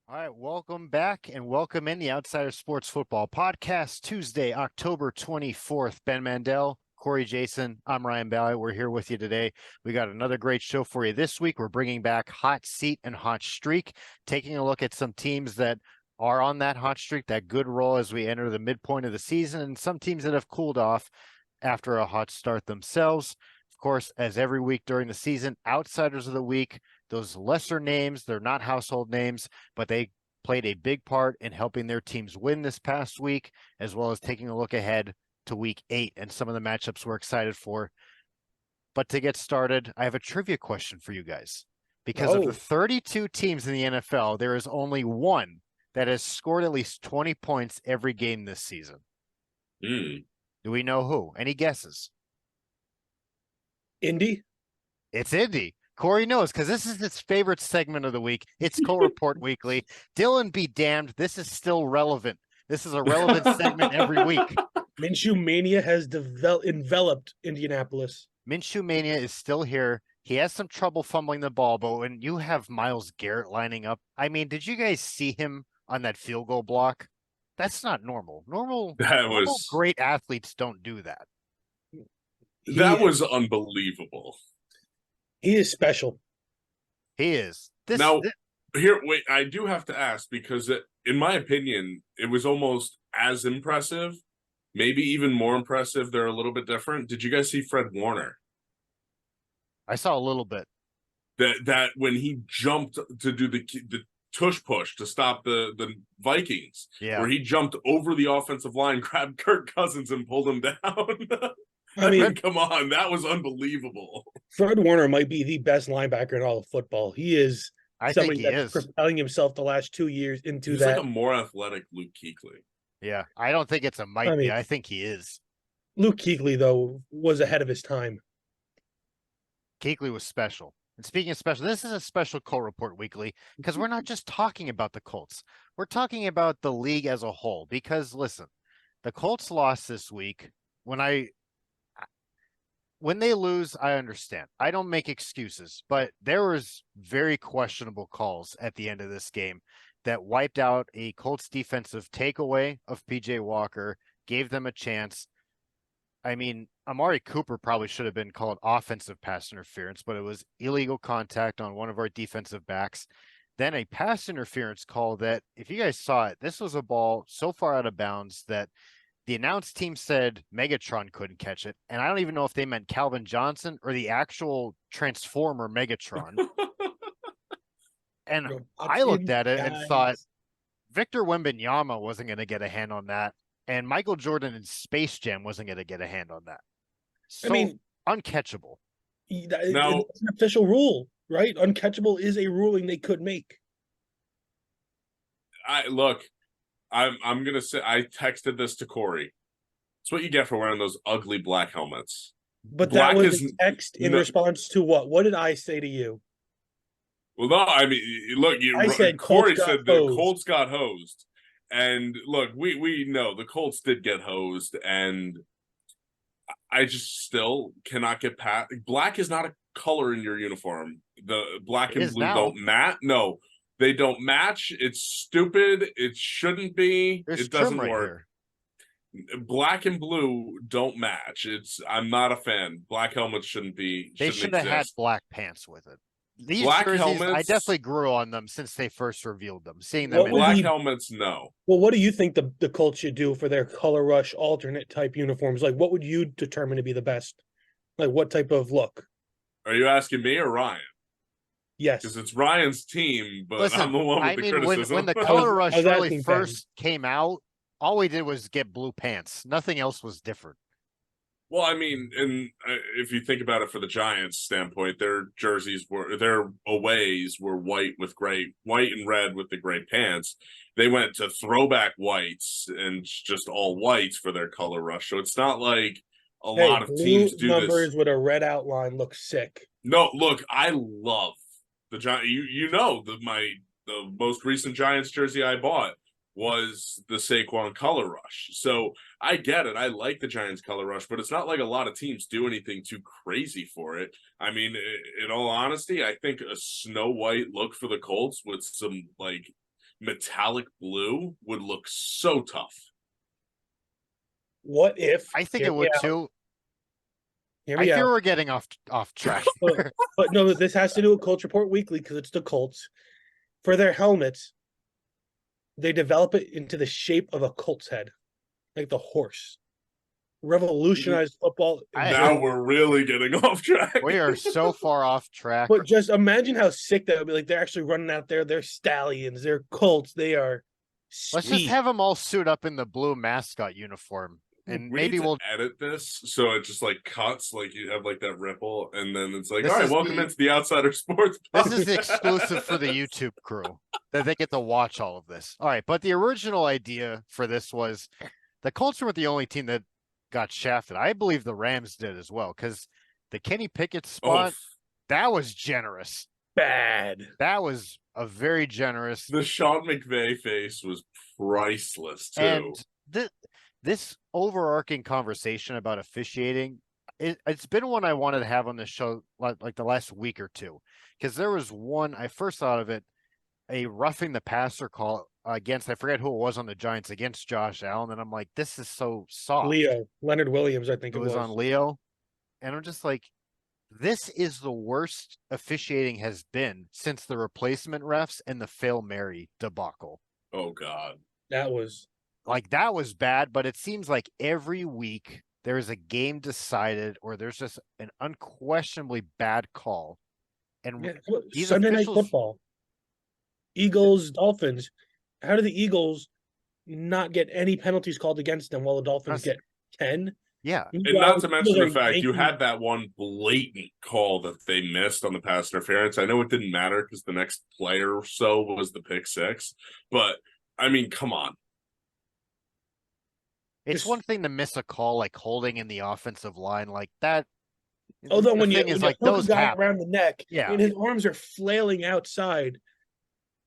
All right, welcome back and welcome in the Outsider Sports Football Podcast, Tuesday, October 24th. Ben Mandel, Corey Jason, I'm Ryan Balley. We're here with you today. We got another great show for you this week. We're bringing back Hot Seat and Hot Streak, taking a look at some teams that are on that hot streak, that good roll as we enter the midpoint of the season, and some teams that have cooled off after a hot start themselves. Of course, as every week during the season, Outsiders of the Week, those lesser names, they're not household names, but they played a big part in helping their teams win this past week, as well as taking a look ahead to week 8 and some of the matchups we're excited for. But to get started, I have a trivia question for you guys. Because of the 32 teams in the NFL, there is only one that has scored at least 20 points every game this season. Do we know who? Any guesses? Indy? It's Indy. Corey knows because this is his favorite segment of the week. It's Cole Report Weekly. Dylan be damned. This is still relevant. This is a relevant segment every week. Minshew Mania has enveloped Indianapolis. Minshew Mania is still here. He has some trouble fumbling the ball, but when you have Myles Garrett lining up, I mean, did you guys see him on that field goal block? That's not normal. Normal great athletes don't do that. That was unbelievable. He is special. He is. Wait, I do have to ask because in my opinion, it was almost as impressive, maybe even more impressive. They're a little bit different. Did you guys see Fred Warner? I saw a little bit. That when he jumped to do the tush push to stop the Vikings, where he jumped over the offensive line, grabbed Kirk Cousins and pulled him down. I mean, come on, that was unbelievable. Fred Warner might be the best linebacker in all of football. He is somebody that's propelling himself the last 2 years into He's that. Like a more athletic Luke Kuechly. Yeah, I don't think it's a might be. I think he is. Luke Kuechly, though, was ahead of his time. Kuechly was special. And speaking of special, this is a special Cole Report Weekly because we're not just talking about the Colts. We're talking about the league as a whole. Because listen, the Colts lost this week. When they lose, I understand. I don't make excuses, but there was very questionable calls at the end of this game that wiped out a Colts defensive takeaway of PJ Walker, gave them a chance. I mean, Amari Cooper probably should have been called offensive pass interference, but it was illegal contact on one of our defensive backs. Then a pass interference call that, if you guys saw it, this was a ball so far out of bounds that the announced team said Megatron couldn't catch it. And I don't even know if they meant Calvin Johnson or the actual Transformer Megatron. And I looked at it and thought Victor Wembanyama wasn't going to get a hand on that. And Michael Jordan in Space Jam wasn't going to get a hand on that. So, I mean, uncatchable. No, it's an official rule, right? Uncatchable is a ruling they could make. I'm gonna say I texted this to Corey. It's what you get for wearing those ugly black helmets. But black that was a text in response to what? What did I say to you? Well, no, I mean, look, Corey said the Colts got hosed. And look, we know the Colts did get hosed, and I just still cannot get past. Black is not a color in your uniform. The black and blue don't match. No, they don't match. It's stupid. It shouldn't be. It doesn't work. Black and blue don't match. I'm not a fan. Black helmets shouldn't be. They should have had black pants with it. These black jerseys, helmets, I definitely grew on them since they first revealed them. Seeing them black helmets, no. Well, what do you think the Colts should do for their color rush alternate type uniforms? Like, what would you determine to be the best? Like, what type of look? Are you asking me or Ryan? Yes, because it's Ryan's team, but listen, I'm the one with the criticism. When the color rush really first came out, all we did was get blue pants. Nothing else was different. Well, I mean, and if you think about it for the Giants' standpoint, their aways were white and red with the gray pants. They went to throwback whites and just all whites for their color rush. So it's not like a lot of teams do numbers this. With a red outline look sick. No, look, I love the Giants. The most recent Giants jersey I bought was the Saquon color rush. So I get it. I like the Giants color rush, but it's not like a lot of teams do anything too crazy for it. I mean, in all honesty, I think a snow white look for the Colts with some like metallic blue would look so tough. What if? I think it would too. Hear me I think out. we're getting off track. But no, this has to do with Culture Report Weekly because it's the Colts. For their helmets, they develop it into the shape of a Colt's head, like the horse. Revolutionized football. Now we're really getting off track. We are so far off track. But just imagine how sick that would be. Like they're actually running out there. They're stallions. They're Colts. They are. Let's just have them all suit up in the blue mascot uniform. And maybe we'll edit this so it just like cuts, like you have like that ripple, and then it's like, all right, welcome into the Outsider Sports. This is exclusive for the YouTube crew that they get to watch all of this. All right, but the original idea for this was the Colts were the only team that got shafted. I believe the Rams did as well because the Kenny Pickett spot that was generous. Bad. That was a very generous. The Sean McVay face was priceless too. And this overarching conversation about officiating, it's been one I wanted to have on the show like the last week or two, because there was one, I first thought of it, a roughing the passer call against, I forget who it was on the Giants, against Josh Allen. And I'm like, this is so soft. Leonard Williams, I think it was on Leo. And I'm just like, this is the worst officiating has been since the replacement refs and the Fail Mary debacle. Oh, God. That was bad, but it seems like every week there is a game decided or there's just an unquestionably bad call. And Sunday night football, Eagles, Dolphins. How do the Eagles not get any penalties called against them while the Dolphins get 10? Yeah. And not to mention the fact you had that one blatant call that they missed on the pass interference. I know it didn't matter because the next player or so was the pick six, but I mean, come on. It's one thing to miss a call like holding in the offensive line like that. Although when you hook a guy around the neck, and his arms are flailing outside.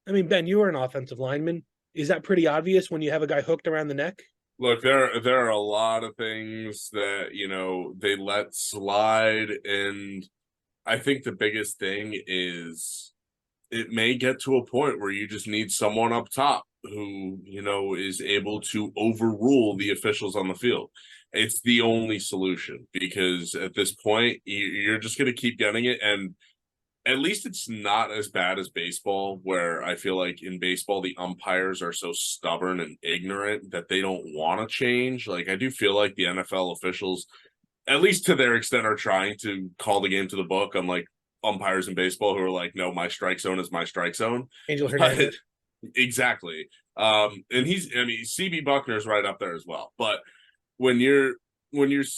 I mean, Ben, you were an offensive lineman. Is that pretty obvious when you have a guy hooked around the neck? Look, there are a lot of things that, they let slide. And I think the biggest thing is it may get to a point where you just need someone up top who, is able to overrule the officials on the field. It's the only solution because at this point, you're just going to keep getting it. And at least it's not as bad as baseball, where I feel like in baseball, the umpires are so stubborn and ignorant that they don't want to change. Like, I do feel like the NFL officials, at least to their extent, are trying to call the game to the book, unlike umpires in baseball who are like, no, my strike zone is my strike zone. Angel Hernandez. Exactly. And CB Buckner's right up there as well. But when you're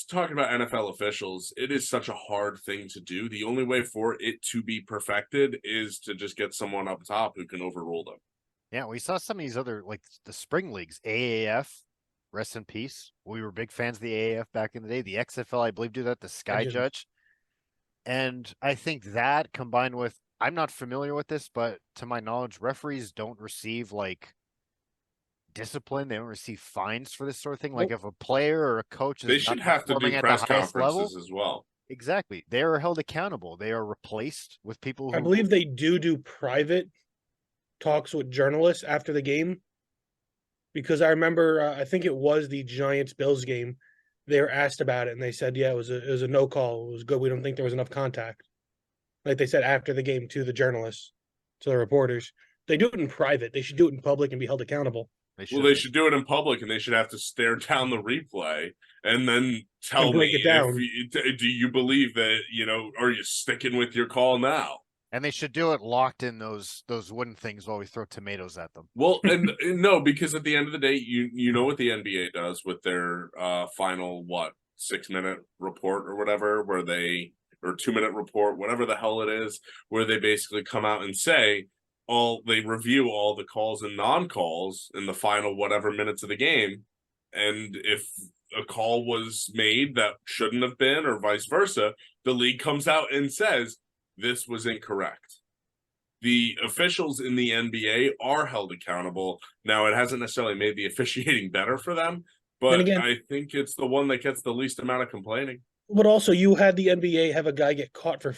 talking about NFL officials, it is such a hard thing to do. The only way for it to be perfected is to just get someone up top who can overrule them. Yeah, we saw some of these other, like the spring leagues, AAF, rest in peace. We were big fans of the AAF back in the day. The XFL, I believe, do that, the Sky Judge. And I think that combined with, I'm not familiar with this, but to my knowledge, referees don't receive like discipline. They don't receive fines for this sort of thing. Like if a player or a coach is they should have to do press conferences as well. Exactly. They are held accountable. They are replaced with people who I believe they do private talks with journalists after the game. Because I remember, I think it was the Giants-Bills game. They were asked about it, and they said, yeah, it was a no call. It was good. We don't think there was enough contact. Like they said after the game to the journalists, to the reporters. They do it in private. They should do it in public and be held accountable. They should do it in public, and they should have to stare down the replay and then tell me, do you believe that, are you sticking with your call now? And they should do it locked in those wooden things while we throw tomatoes at them. Well, and no, because at the end of the day, you know what the NBA does with their final 6-minute report or whatever, or 2-minute report, whatever the hell it is, where they basically come out and say they review all the calls and non-calls in the final whatever minutes of the game, and if a call was made that shouldn't have been, or vice versa, the league comes out and says this was incorrect. The officials in the NBA are held accountable. Now, it hasn't necessarily made the officiating better for them, but again, I think it's the one that gets the least amount of complaining. But also, you had the NBA have a guy get caught for,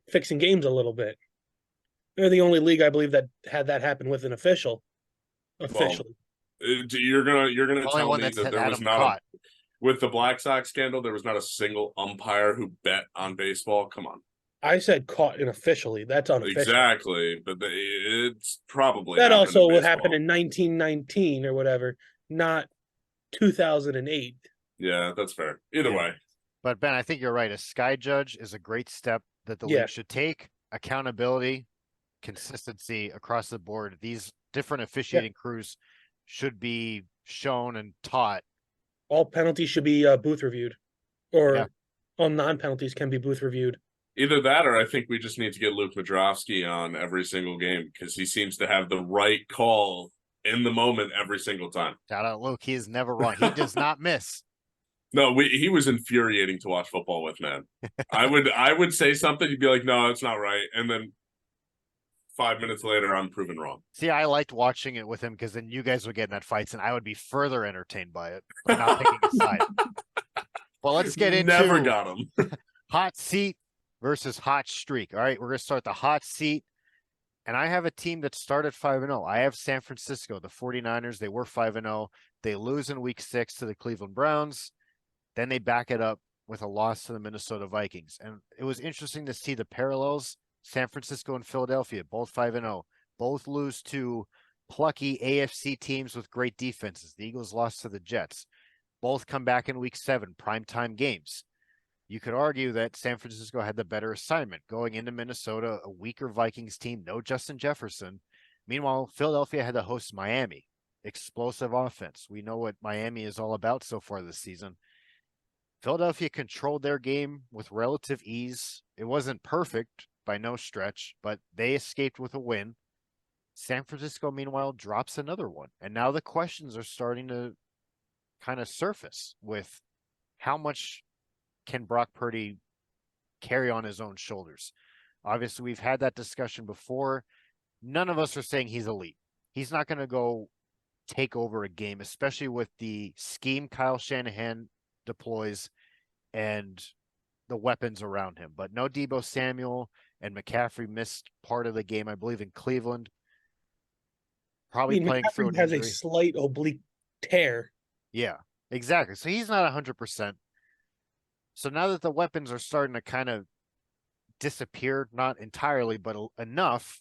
fixing games a little bit. They're the only league I believe that had that happen with an official. Officially, you're gonna Only tell one me that's that there had was him not caught. with the Black Sox scandal, there was not a single umpire who bet on baseball. Come on. I said caught unofficially. That's unofficial. Exactly, but it's probably That happened in also happened baseball. in 1919 or whatever, not 2008. Yeah, that's fair. Either way. But Ben, I think you're right. A sky judge is a great step that the Yeah. league should take. Accountability, consistency across the board. These different officiating crews should be shown and taught. All penalties should be booth reviewed, or all non-penalties can be booth reviewed. Either that, or I think we just need to get Luke Madrowski on every single game because he seems to have the right call in the moment every single time. Shout out Luke. He is never wrong. He does not miss. No, he was infuriating to watch football with, man. I would say something, you'd be like, no, it's not right. And then 5 minutes later, I'm proven wrong. See, I liked watching it with him because then you guys would get in that fights and I would be further entertained by it by not picking a side. Well, let's get into Never got him. hot seat versus hot streak. All right, we're going to start the hot seat. And I have a team that started 5-0. I have San Francisco, the 49ers. They were 5-0. They lose in week 6 to the Cleveland Browns. Then they back it up with a loss to the Minnesota Vikings. And it was interesting to see the parallels. San Francisco and Philadelphia, both 5-0. Both lose to plucky AFC teams with great defenses. The Eagles lost to the Jets. Both come back in week 7, primetime games. You could argue that San Francisco had the better assignment going into Minnesota, a weaker Vikings team, no Justin Jefferson. Meanwhile, Philadelphia had to host Miami. Explosive offense. We know what Miami is all about so far this season. Philadelphia controlled their game with relative ease. It wasn't perfect by no stretch, but they escaped with a win. San Francisco, meanwhile, drops another one. And now the questions are starting to kind of surface with how much can Brock Purdy carry on his own shoulders? Obviously, we've had that discussion before. None of us are saying he's elite. He's not going to go take over a game, especially with the scheme Kyle Shanahan deploys and the weapons around him. But no Deebo Samuel, and McCaffrey missed part of the game, I believe, in Cleveland. Probably playing through an injury. Has a slight oblique tear. Yeah, exactly. So he's not 100%. So now that the weapons are starting to kind of disappear, not entirely, but enough,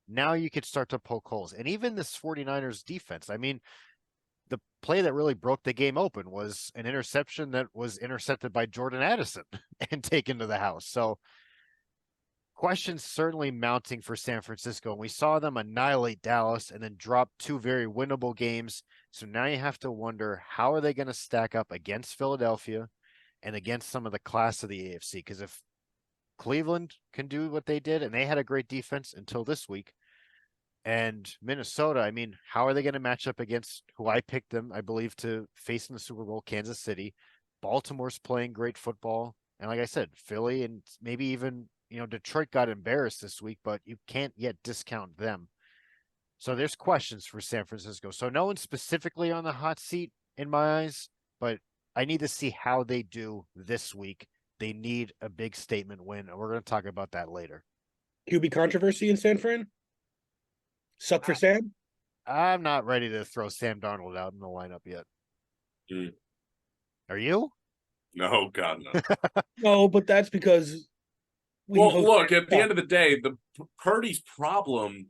now you could start to poke holes. And even this 49ers defense, I mean, the play that really broke the game open was an interception that was intercepted by Jordan Addison and taken to the house. So questions certainly mounting for San Francisco. And we saw them annihilate Dallas and then drop 2 very winnable games. So now you have to wonder, how are they going to stack up against Philadelphia and against some of the class of the AFC? Because if Cleveland can do what they did, and they had a great defense until this week, and Minnesota, I mean, how are they going to match up against who I picked them, I believe, to face in the Super Bowl, Kansas City? Baltimore's playing great football. And like I said, Philly and maybe even, Detroit got embarrassed this week, but you can't yet discount them. So there's questions for San Francisco. So no one specifically on the hot seat in my eyes, but I need to see how they do this week. They need a big statement win, and we're going to talk about that later. QB controversy in San Fran? Suck for Sam? I'm not ready to throw Sam Darnold out in the lineup yet. Are you? No, God, no. No, but that's because... look, at the end of the day, the Purdy's problem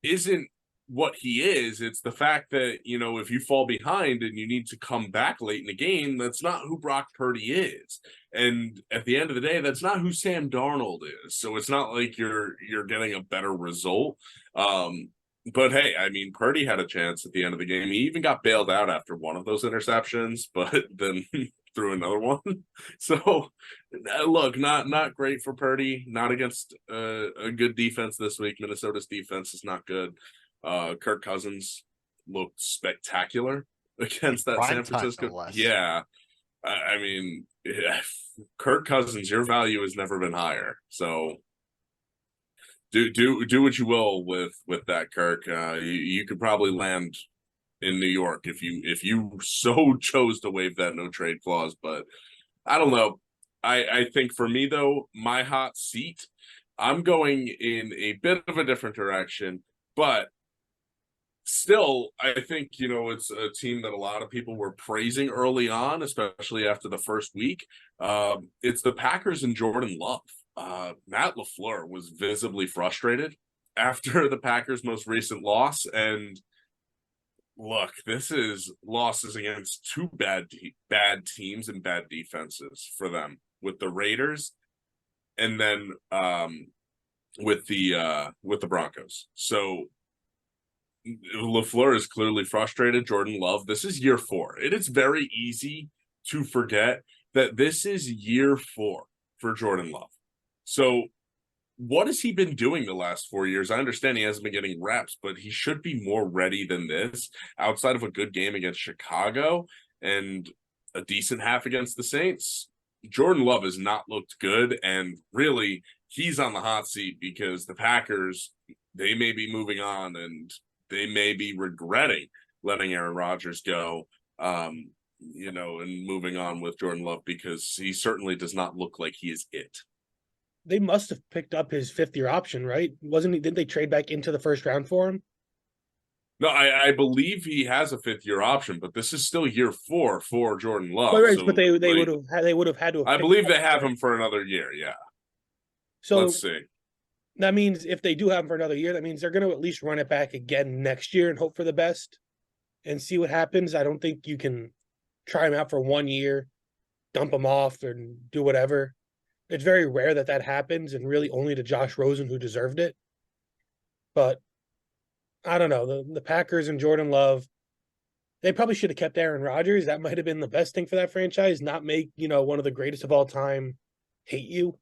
isn't what he is. It's the fact that, if you fall behind and you need to come back late in the game, that's not who Brock Purdy is. And at the end of the day, that's not who Sam Darnold is. So it's not like you're getting a better result. But hey, I mean, Purdy had a chance at the end of the game. He even got bailed out after one of those interceptions, but then threw another one. So look, not great for Purdy, not against a good defense this week. Minnesota's defense is not good. Kirk Cousins looked spectacular against that San Francisco. Yeah. I mean, Kirk Cousins, your value has never been higher. So do what you will with that, Kirk. You could probably land in New York if you so chose to waive that no trade clause. But I don't know. I think for me though, my hot seat I'm going in a bit of a different direction, but still, I think, it's a team that a lot of people were praising early on, especially after the first week. It's the Packers and Jordan Love. Matt LaFleur was visibly frustrated after the Packers' most recent loss. And look, this is losses against two bad teams and bad defenses for them, with the Raiders and then with the Broncos. So LaFleur is clearly frustrated. Jordan Love, this is year 4. It is very easy to forget that this is year 4 for Jordan Love. So what has he been doing the last 4 years? I understand he hasn't been getting reps, but he should be more ready than this. Outside of a good game against Chicago and a decent half against the Saints, Jordan Love has not looked good, and really, he's on the hot seat because the Packers, they may be moving on, and they may be regretting letting Aaron Rodgers go, and moving on with Jordan Love, because he certainly does not look like he is it. They must have picked up his 5th-year option, right? Didn't they trade back into the first round for him? No, I believe he has a 5th-year option, but this is still year 4 for Jordan Love. Right, so, but they would have had to. I believe they have him for another year. Yeah. So let's see. That means if they do have him for another year, that means they're going to at least run it back again next year and hope for the best and see what happens. I don't think you can try him out for 1 year, dump him off, and do whatever. It's very rare that happens, and really only to Josh Rosen, who deserved it. But I don't know. The Packers and Jordan Love, they probably should have kept Aaron Rodgers. That might have been the best thing for that franchise, not make, one of the greatest of all time hate you.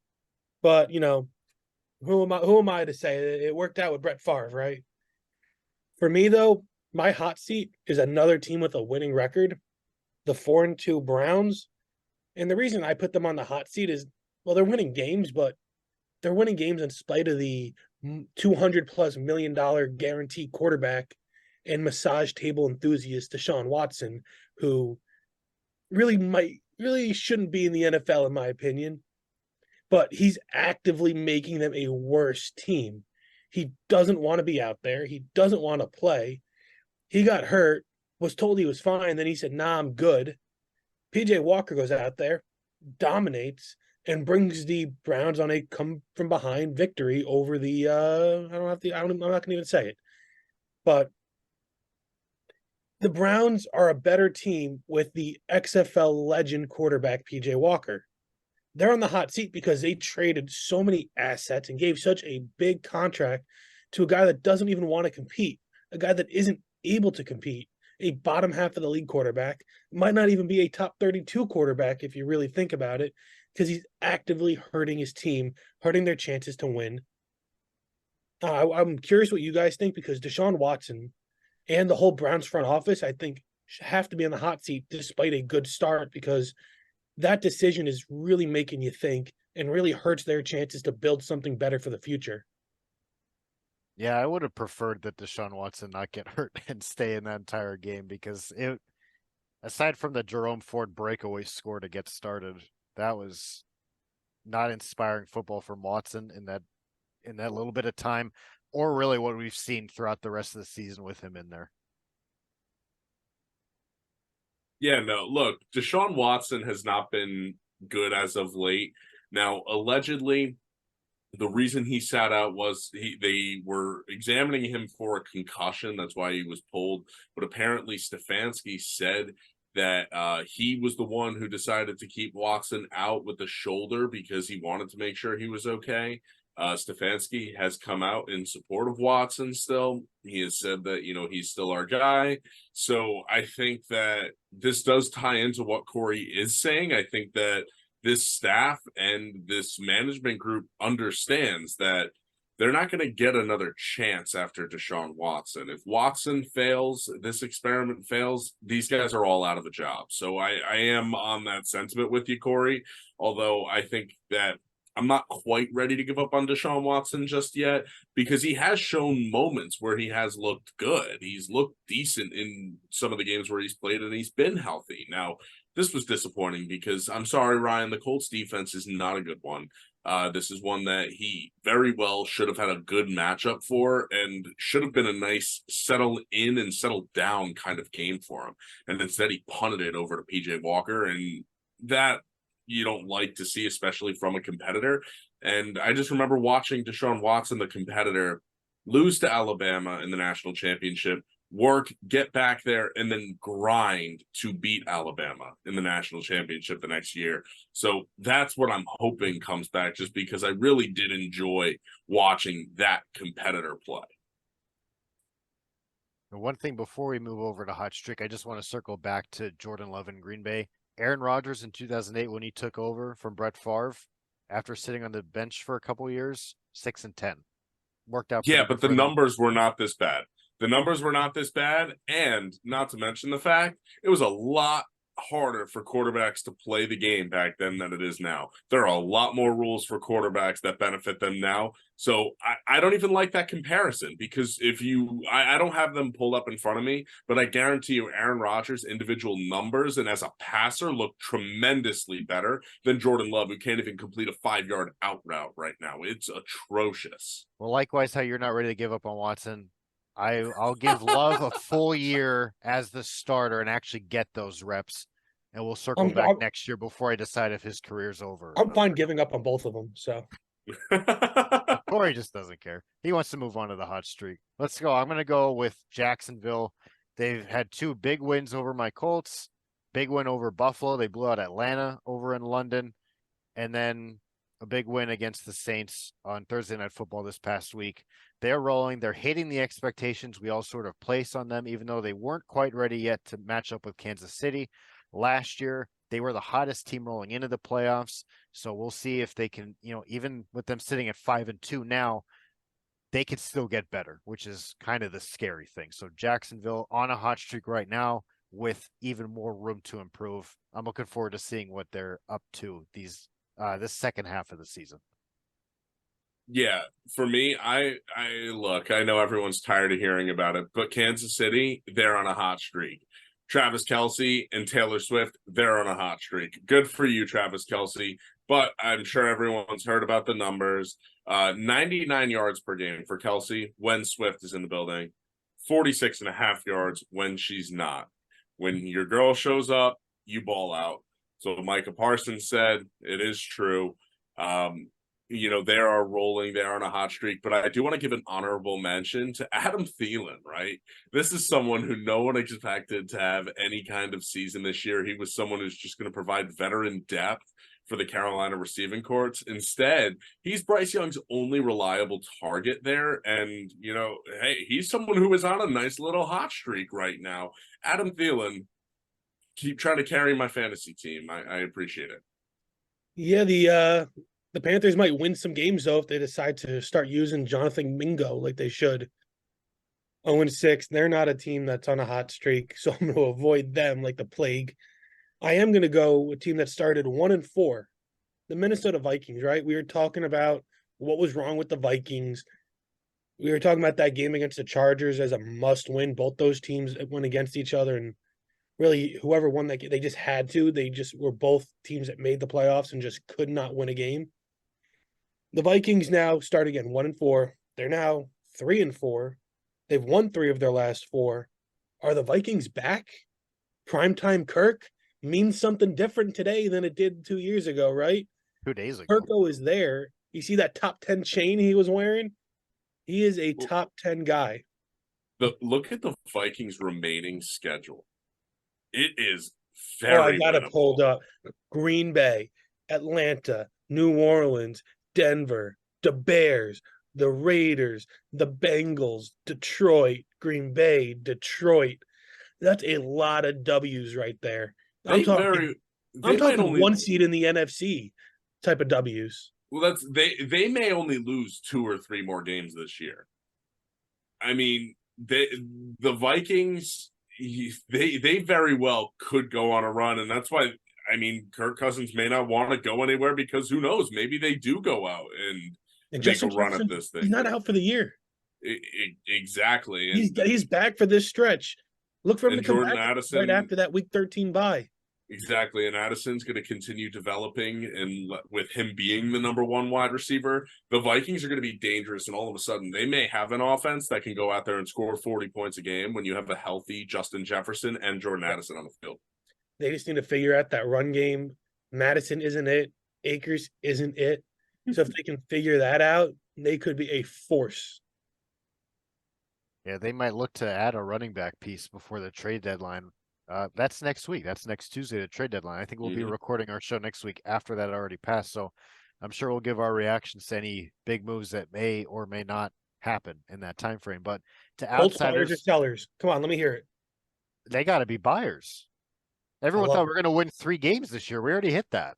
But, who am I to say? It worked out with Brett Favre, right? For me, though, my hot seat is another team with a winning record, the 4-2 Browns. And the reason I put them on the hot seat is, well, they're winning games, but they're winning games in spite of the $200+ million guaranteed quarterback and massage table enthusiast Deshaun Watson, who really shouldn't be in the NFL, in my opinion. But he's actively making them a worse team. He doesn't want to be out there. He doesn't want to play. He got hurt, was told he was fine. Then he said, nah, I'm good. PJ Walker goes out there, dominates, and brings the Browns on a come-from-behind victory over the, I'm not going to even say it. But the Browns are a better team with the XFL legend quarterback, PJ Walker. They're on the hot seat because they traded so many assets and gave such a big contract to a guy that doesn't even want to compete, a guy that isn't able to compete, a bottom half of the league quarterback, might not even be a top 32 quarterback if you really think about it, because he's actively hurting his team, hurting their chances to win. I'm curious what you guys think, because Deshaun Watson and the whole Browns front office, I think, have to be on the hot seat despite a good start, because that decision is really making you think and really hurts their chances to build something better for the future. Yeah, I would have preferred that Deshaun Watson not get hurt and stay in that entire game, because aside from the Jerome Ford breakaway score to get started, that was not inspiring football from Watson in that little bit of time, or really what we've seen throughout the rest of the season with him in there. Yeah, no, look, Deshaun Watson has not been good as of late. Now, allegedly, the reason he sat out was they were examining him for a concussion. That's why he was pulled. But apparently Stefanski said that he was the one who decided to keep Watson out with the shoulder because he wanted to make sure he was okay. Stefanski has come out in support of Watson still. He has said that, he's still our guy. So I think that this does tie into what Corey is saying. I think that this staff and this management group understands that they're not going to get another chance after Deshaun Watson. If Watson fails, this experiment fails, these guys are all out of a job. So I am on that sentiment with you, Corey, although I think that I'm not quite ready to give up on Deshaun Watson just yet, because he has shown moments where he has looked good. He's looked decent in some of the games where he's played, and he's been healthy. Now, this was disappointing because, I'm sorry, Ryan, the Colts defense is not a good one. This is one that he very well should have had a good matchup for and should have been a nice settle in and settle down kind of game for him. And instead he punted it over to PJ Walker, and that you don't like to see, especially from a competitor. And I just remember watching Deshaun Watson, the competitor, lose to Alabama in the national championship, work, get back there, and then grind to beat Alabama in the national championship the next year. So that's what I'm hoping comes back, just because I really did enjoy watching that competitor play. And one thing before we move over to hot streak, I just want to circle back to Jordan Love in Green Bay. Aaron Rodgers in 2008, when he took over from Brett Favre after sitting on the bench for a couple years, 6-10. Worked out. Yeah, but the numbers were not this bad. The numbers were not this bad, and not to mention the fact it was a lot harder for quarterbacks to play the game back then than it is now. There are a lot more rules for quarterbacks that benefit them now. So I don't even like that comparison, because if I don't have them pulled up in front of me, but I guarantee you Aaron Rodgers' individual numbers and as a passer look tremendously better than Jordan Love, who can't even complete a 5-yard out route right now. It's atrocious. Well, likewise, how you're not ready to give up on Watson. I'll give Love a full year as the starter and actually get those reps, and we'll circle back next year before I decide if his career's over. I'm fine giving up on both of them. So Corey just doesn't care. He wants to move on to the hot streak. Let's go. I'm going to go with Jacksonville. They've had 2 big wins over my Colts. Big win over Buffalo. They blew out Atlanta over in London, and then a big win against the Saints on Thursday Night Football this past week. They're rolling. They're hitting the expectations we all sort of place on them, even though they weren't quite ready yet to match up with Kansas City. Last year, they were the hottest team rolling into the playoffs. So we'll see if they can, even with them sitting at 5-2 now, they could still get better, which is kind of the scary thing. So Jacksonville on a hot streak right now with even more room to improve. I'm looking forward to seeing what they're up to this second half of the season. Yeah, for me, I look, I know everyone's tired of hearing about it, but Kansas City, they're on a hot streak. Travis Kelce and Taylor Swift, they're on a hot streak. Good for you, Travis Kelce, but I'm sure everyone's heard about the numbers. 99 yards per game for Kelce when Swift is in the building, 46.5 yards when she's not. When your girl shows up, you ball out. So Micah Parsons said it is true. They are rolling, they're on a hot streak, but I do want to give an honorable mention to Adam Thielen, right? This is someone who no one expected to have any kind of season this year. He was someone who's just going to provide veteran depth for the Carolina receiving corps. Instead, he's Bryce Young's only reliable target there. And, hey, he's someone who is on a nice little hot streak right now. Adam Thielen, keep trying to carry my fantasy team. I appreciate it. Yeah, the Panthers might win some games, though, if they decide to start using Jonathan Mingo like they should. 0-6, they're not a team that's on a hot streak, so I'm going to avoid them like the plague. I am going to go with a team that started 1-4, the Minnesota Vikings, right? We were talking about what was wrong with the Vikings. We were talking about that game against the Chargers as a must-win. Both those teams went against each other, and really, whoever won that game, they just had to. They just were both teams that made the playoffs and just could not win a game. The Vikings now start again 1-4. They're now 3-4. They've won 3 of their last 4. Are the Vikings back? Primetime Kirk means something different today than it did 2 years ago, right? 2 days ago. Kirko is there. You see that top 10 chain he was wearing? He is a top 10 guy. Look at the Vikings' remaining schedule. It is very I got it pulled up. Green Bay, Atlanta, New Orleans, Denver, the Bears, the Raiders, the Bengals, Detroit, Green Bay, Detroit. That's a lot of W's right there. I'm talking one seed in the NFC type of W's. Well, they may only lose 2 or 3 more games this year. I mean, the Vikings, they very well could go on a run, and that's why. I mean, Kirk Cousins may not want to go anywhere, because who knows? Maybe they do go out and make a run at this thing. He's not out for the year. Exactly. He's back for this stretch. Look for him to come back right after that Week 13 bye. Exactly, and Addison's going to continue developing, and with him being the number one wide receiver, the Vikings are going to be dangerous, and all of a sudden they may have an offense that can go out there and score 40 points a game when you have a healthy Justin Jefferson and Jordan Addison on the field. They just need to figure out that run game. Madison isn't it. Akers isn't it. So if they can figure that out, they could be a force. Yeah, they might look to add a running back piece before the trade deadline. That's next week. That's next Tuesday, the trade deadline. I think we'll be recording our show next week after that already passed. So I'm sure we'll give our reactions to any big moves that may or may not happen in that time frame. But to outsiders or sellers, come on, let me hear it. They got to be buyers. Everyone thought we were going to win 3 games this year. We already hit that.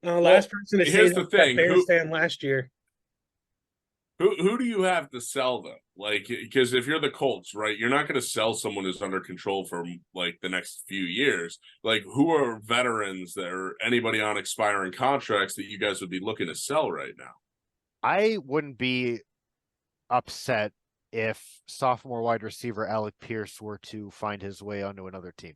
Last person to say that Bears fan last year. Who do you have to sell though? Like, because if you're the Colts, right, you're not going to sell someone who's under control for like the next few years. Like, who are veterans that are anybody on expiring contracts that you guys would be looking to sell right now? I wouldn't be upset if sophomore wide receiver Alec Pierce were to find his way onto another team.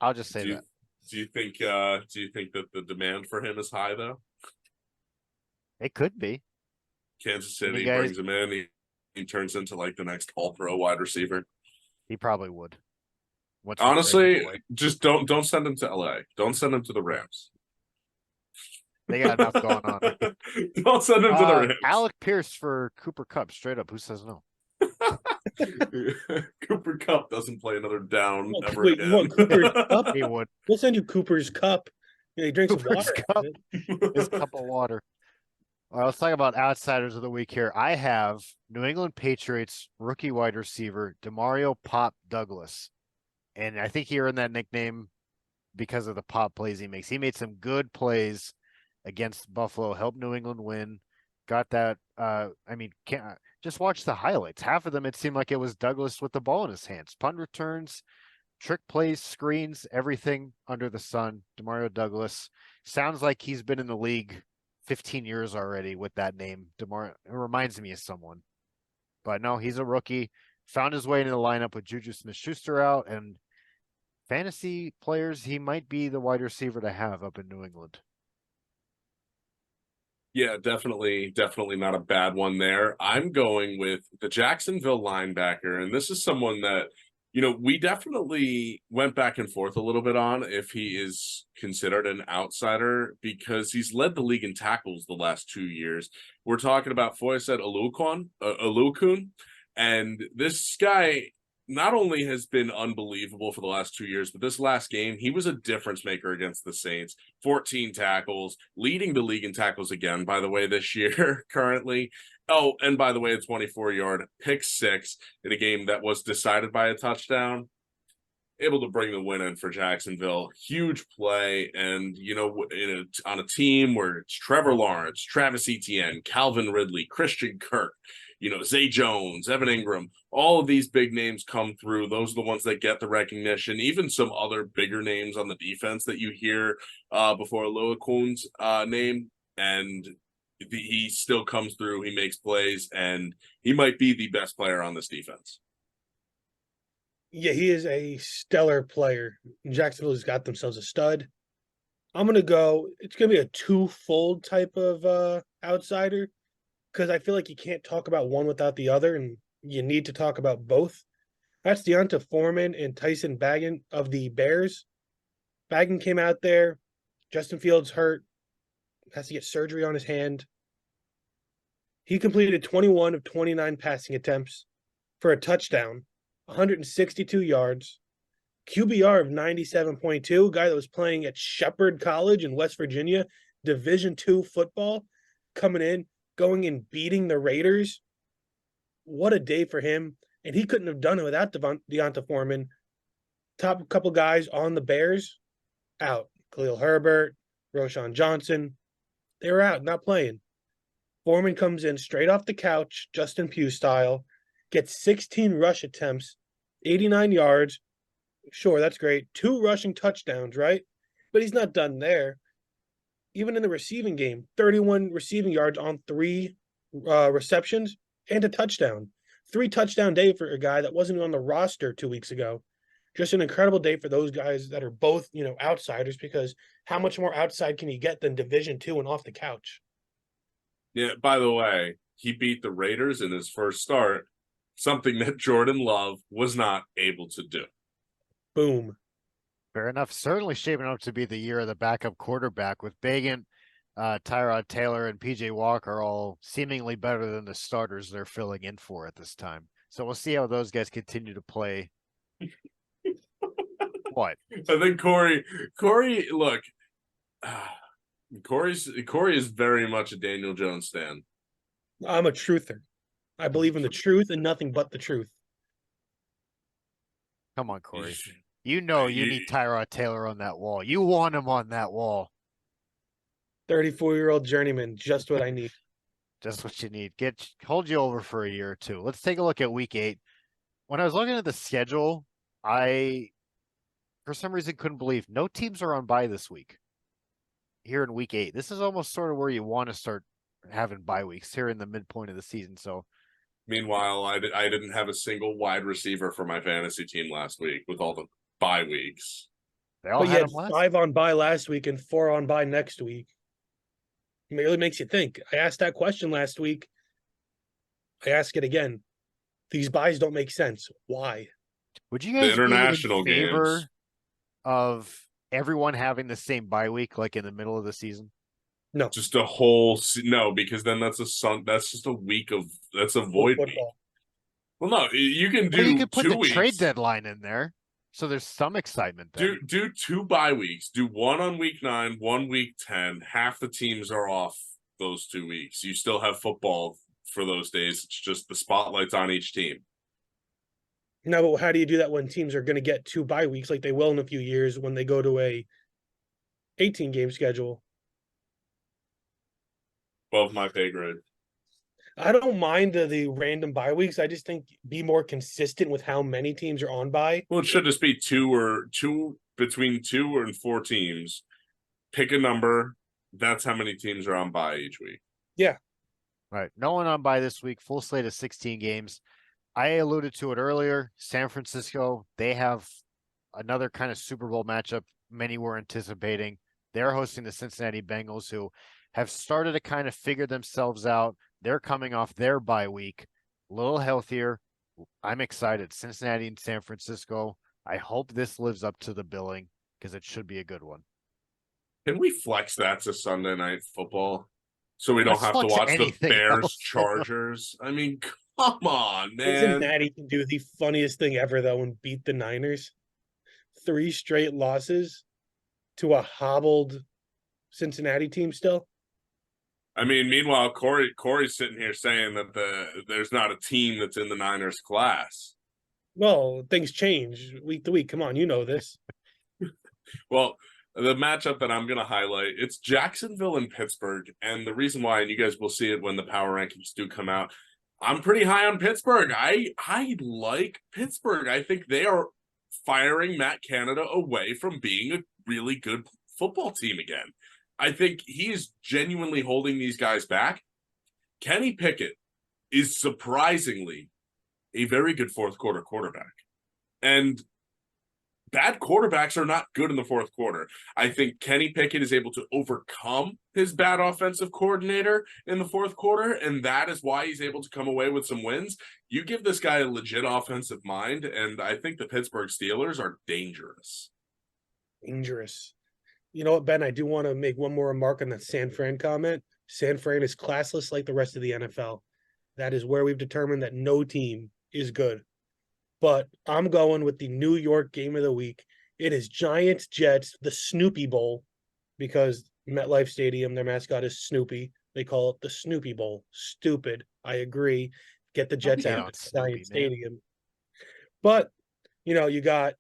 I'll just say that. Do you think that the demand for him is high though? It could be. Kansas City brings him in. He turns into like the next all-pro wide receiver. He probably would. Honestly, just don't send him to LA. Don't send him to the Rams. They got enough going on. Don't send him to the Rams. Alec Pierce for Cooper Kupp, straight up. Who says no? Cooper Kupp doesn't play another down ever again. You want Cooper's Kupp? He would. We'll send you Cooper's Kupp. He drinks Cooper's water. His cup of water. All right, let's talk about outsiders of the week here. I have New England Patriots rookie wide receiver Demario Pop Douglas. And I think he earned that nickname because of the pop plays he makes. He made some good plays against Buffalo, helped New England win. Got that. Just watch the highlights. Half of them, it seemed like it was Douglas with the ball in his hands. Punt returns, trick plays, screens, everything under the sun. Demario Douglas sounds like he's been in the league 15 years already with that name. Demario, it reminds me of someone. But no, he's a rookie. Found his way into the lineup with Juju Smith-Schuster out, and fantasy players, he might be the wide receiver to have up in New England. Yeah, definitely not a bad one there. I'm going with the Jacksonville linebacker, and this is someone that, we definitely went back and forth a little bit on if he is considered an outsider because he's led the league in tackles the last 2 years. We're talking about Foyesett Oluokun, and this guy not only has been unbelievable for the last 2 years, but this last game, he was a difference maker against the Saints. 14 tackles, leading the league in tackles again, by the way, this year currently. Oh, and by the way, a 24-yard pick six in a game that was decided by a touchdown. Able to bring the win in for Jacksonville. Huge play. And, on a team where it's Trevor Lawrence, Travis Etienne, Calvin Ridley, Christian Kirk, Zay Jones, Evan Ingram, all of these big names come through. Those are the ones that get the recognition. Even some other bigger names on the defense that you hear before Oluokun's name. And he still comes through. He makes plays, and he might be the best player on this defense. Yeah, he is a stellar player. Jacksonville's got themselves a stud. I'm going to go, it's going to be a twofold type of outsider because I feel like you can't talk about one without the other, and you need to talk about both. That's Deonta Foreman and Tyson Bagent of the Bears. Bagent came out there. Justin Fields hurt. Has to get surgery on his hand. He completed 21 of 29 passing attempts for a touchdown, 162 yards, QBR of 97.2, a guy that was playing at Shepherd College in West Virginia, Division II football, coming in, going and beating the Raiders. What a day for him. And he couldn't have done it without Deonta Foreman. Top couple guys on the Bears, out. Khalil Herbert, Roshan Johnson, they were out, not playing. Foreman comes in straight off the couch, Justin Pugh style, gets 16 rush attempts, 89 yards. Sure, that's great. 2 rushing touchdowns, right? But he's not done there. Even in the receiving game, 31 receiving yards on 3 receptions and a touchdown. 3-touchdown day for a guy that wasn't on the roster 2 weeks ago. Just an incredible day for those guys that are both, outsiders, because how much more outside can you get than Division II and off the couch? Yeah, by the way, he beat the Raiders in his first start, something that Jordan Love was not able to do. Boom. Fair enough. Certainly shaping up to be the year of the backup quarterback with Bagant, Tyrod Taylor, and PJ Walker all seemingly better than the starters they're filling in for at this time. So we'll see how those guys continue to play. What? I think Corey, look, Corey is very much a Daniel Jones stan. I'm a truther. I believe in the truth and nothing but the truth. Come on, Corey. You need Tyrod Taylor on that wall. You want him on that wall. 34-year-old journeyman, just what I need. Just what you need. Hold you over for a year or two. Let's take a look at week 8. When I was looking at the schedule, I, for some reason, couldn't believe no teams are on bye this week. Here in week 8. This is almost sort of where you want to start having bye weeks here in the midpoint of the season. So, meanwhile, I didn't have a single wide receiver for my fantasy team last week with all the bye weeks. They all had 5 on bye last week and 4 on bye next week. It really makes you think. I asked that question last week. I ask it again. These buys don't make sense. Why? Would you guys the international be in favor games of everyone having the same bye week, like in the middle of the season? No, just a whole no, because then that's just a week of that's a void week. Well, no, you can do. You could put 2 the weeks. Trade deadline in there, so there's some excitement there. Do 2 bye weeks. Do 1 on week 9, 1 week 10. Half the teams are off those 2 weeks. You still have football for those days. It's just the spotlight's on each team. No, but how do you do that when teams are going to get 2 bye weeks like they will in a few years when they go to a 18-game schedule? Above my pay grade. I don't mind the random bye weeks. I just think be more consistent with how many teams are on bye. Well, it should just be between 2 and 4 teams. Pick a number. That's how many teams are on bye each week. Yeah. Right. No one on bye this week. Full slate of 16 games. I alluded to it earlier. San Francisco, they have another kind of Super Bowl matchup many were anticipating. They're hosting the Cincinnati Bengals, who have started to kind of figure themselves out. They're coming off their bye week, a little healthier. I'm excited. Cincinnati and San Francisco. I hope this lives up to the billing because it should be a good one. Can we flex that to Sunday Night Football so we don't have to watch the Bears Chargers? I mean, come on, man. Cincinnati can do the funniest thing ever, though, and beat the Niners. 3 straight losses to a hobbled Cincinnati team still. I mean, meanwhile, Corey's sitting here saying that there's not a team that's in the Niners class. Well, things change week to week. Come on, you know this. Well, the matchup that I'm going to highlight, it's Jacksonville and Pittsburgh. And the reason why, and you guys will see it when the power rankings do come out, I'm pretty high on Pittsburgh. I like Pittsburgh. I think they are firing Matt Canada away from being a really good football team again. I think he's genuinely holding these guys back. Kenny Pickett is surprisingly a very good fourth quarter quarterback. And bad quarterbacks are not good in the fourth quarter. I think Kenny Pickett is able to overcome his bad offensive coordinator in the fourth quarter, and that is why he's able to come away with some wins. You give this guy a legit offensive mind, and I think the Pittsburgh Steelers are dangerous. Dangerous. You know what, Ben? I do want to make one more remark on that San Fran comment. San Fran is classless like the rest of the NFL. That is where we've determined that no team is good. But I'm going with the New York game of the week. It is Giants-Jets, the Snoopy Bowl, because MetLife Stadium, their mascot is Snoopy. They call it the Snoopy Bowl. Stupid. I agree. Get the Jets out of Giants Stadium. But, you got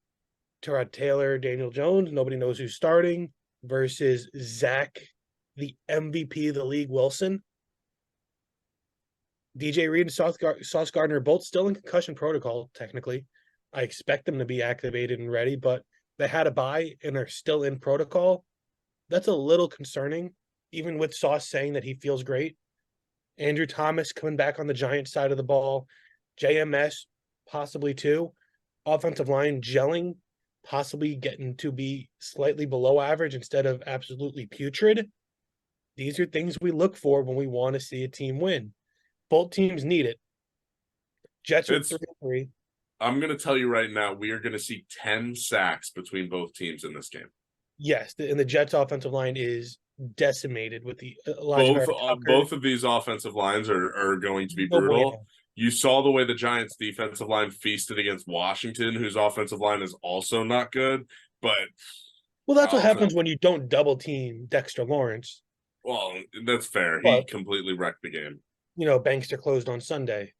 Tyrod Taylor, Daniel Jones. Nobody knows who's starting. Versus Zach, the MVP of the league, Wilson. DJ Reed and Sauce Gardner are both still in concussion protocol, technically. I expect them to be activated and ready, but they had a bye and are still in protocol. That's a little concerning, even with Sauce saying that he feels great. Andrew Thomas coming back on the Giants side of the ball. JMS, possibly too. Offensive line gelling, possibly getting to be slightly below average instead of absolutely putrid. These are things we look for when we want to see a team win. Both teams need it. Jets are 3-3. I'm going to tell you right now, we are going to see 10 sacks between both teams in this game. Yes, and the Jets' offensive line is decimated with the both of these offensive lines are going to be brutal. You saw the way the Giants' defensive line feasted against Washington, whose offensive line is also not good. But that's what happens when you don't double team Dexter Lawrence. Well, that's fair. He completely wrecked the game. Banks are closed on Sunday.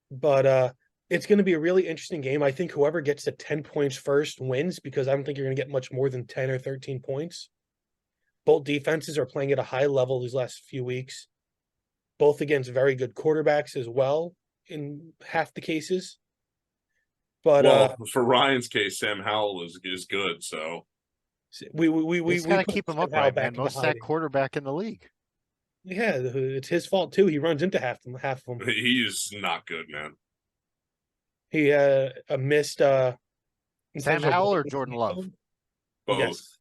But it's going to be a really interesting game. I think whoever gets to 10 points first wins, because I don't think you're going to get much more than 10 or 13 points. Both defenses are playing at a high level these last few weeks, both against very good quarterbacks as well in half the cases. But for Ryan's case, Sam Howell is good. So we gotta keep him upright, man. Most sacked quarterback in the league. Yeah, it's his fault too. He runs into half of them. He is not good, man. He missed Sam Howell or Jordan Love? Both. Yes.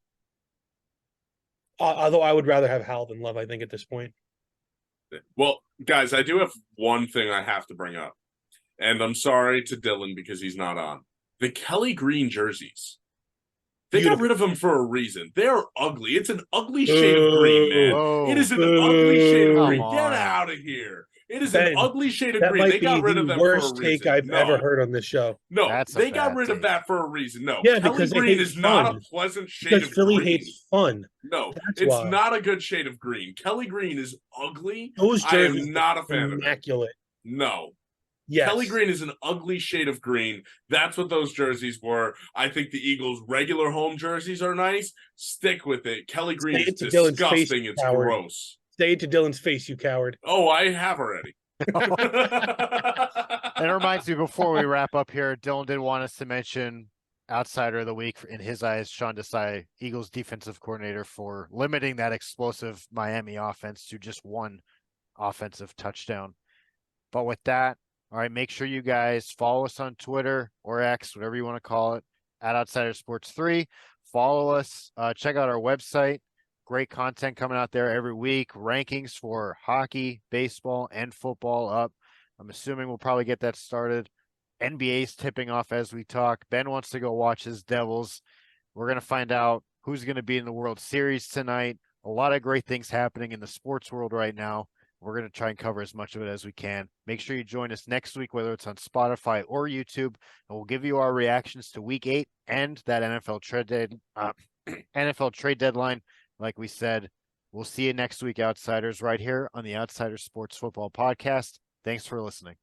Although I would rather have Howell than Love, I think, at this point. Well, guys, I do have one thing I have to bring up. And I'm sorry to Dylan because he's not on. The Kelly Green jerseys. They got rid of them for a reason. They're ugly. It's an ugly shade of green, man. It is an ugly shade of green. Get out of here. It is an ugly shade of green. They got rid of them for a reason. Worst take I've ever heard on this show. No, they got rid of that for a reason. No, yeah, Kelly Green is not a pleasant shade of Philly green. hates fun. No, it's not a good shade of green. Kelly Green is ugly. Those jerseys I am not a fan immaculate. of it. No. Yes. Kelly Green is an ugly shade of green. That's what those jerseys were. I think the Eagles' regular home jerseys are nice. Stick with it. Kelly Green is disgusting. It's gross. Say it to Dylan's face, you coward. Oh, I have already. And it reminds me, before we wrap up here, Dylan did want us to mention outsider of the week, in his eyes, Sean Desai, Eagles defensive coordinator, for limiting that explosive Miami offense to just one offensive touchdown. But with that, all right, make sure you guys follow us on Twitter or X, whatever you want to call it, at Outsider Sports 3. Follow us. Check out our website. Great content coming out there every week. Rankings for hockey, baseball, and football up. I'm assuming we'll probably get that started. NBA's tipping off as we talk. Ben wants to go watch his Devils. We're going to find out who's going to be in the World Series tonight. A lot of great things happening in the sports world right now. We're going to try and cover as much of it as we can. Make sure you join us next week, whether it's on Spotify or YouTube, and we'll give you our reactions to Week 8 and that NFL trade deadline. Like we said, we'll see you next week, Outsiders, right here on the Outsider Sports Football Podcast. Thanks for listening.